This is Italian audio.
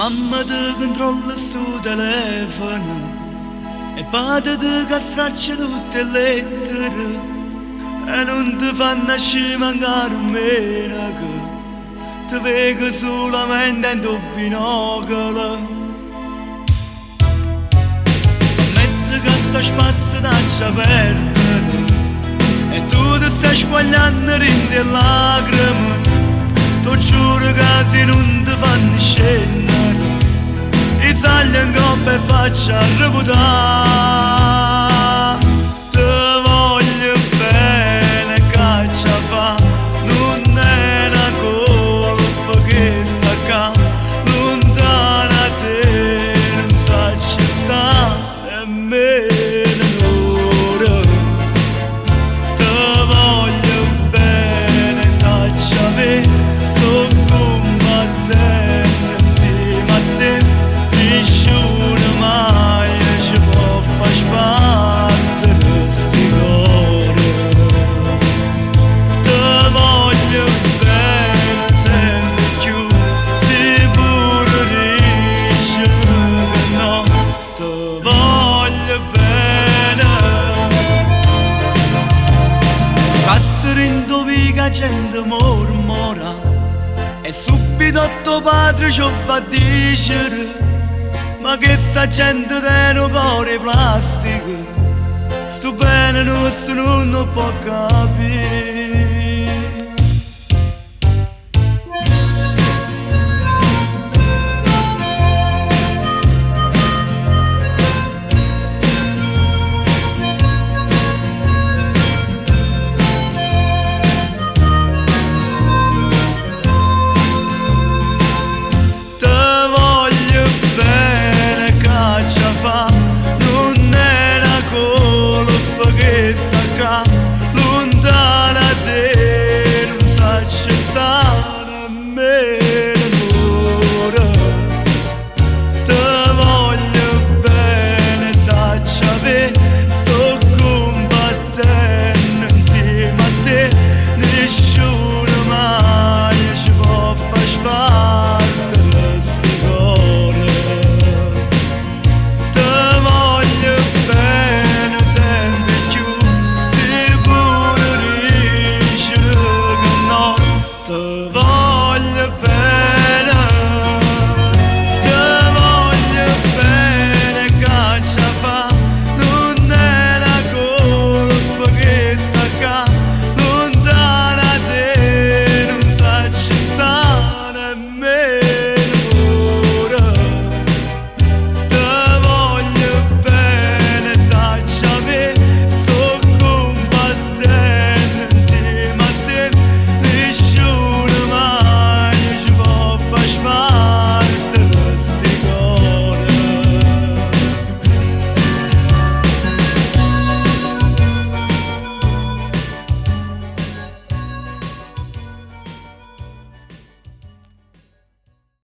Mamma ti controlla sto telefono e padre ti castraccia tutte le lettere e non ti fa nascere mancare un menaco, ti vedo solamente in tuo binocolo. Mezzo che sto spazio lascia perdere e tu ti stai squagliando in te lacrime, tu giuro che se non ti fanno scendere i sali in coppa e faccia reputare. Ti voglio bene, caccia fa, non è una colpa che sta qua lontana da te, non sa ci sta nemmeno un'ora. Ti voglio bene, caccia me, sto combattendo insieme a te. Nessuno mai ci può far sbattere sti cuore. Ti voglio bene sempre più, sicuro dici che no. Ti voglio bene. Si passano in dovica gente mormora e subito tuo padre ci va a dicere: ma che sta gente tiene un cuore plastico, sto bene nostro non lo può capire. Non è una colpa che sta qua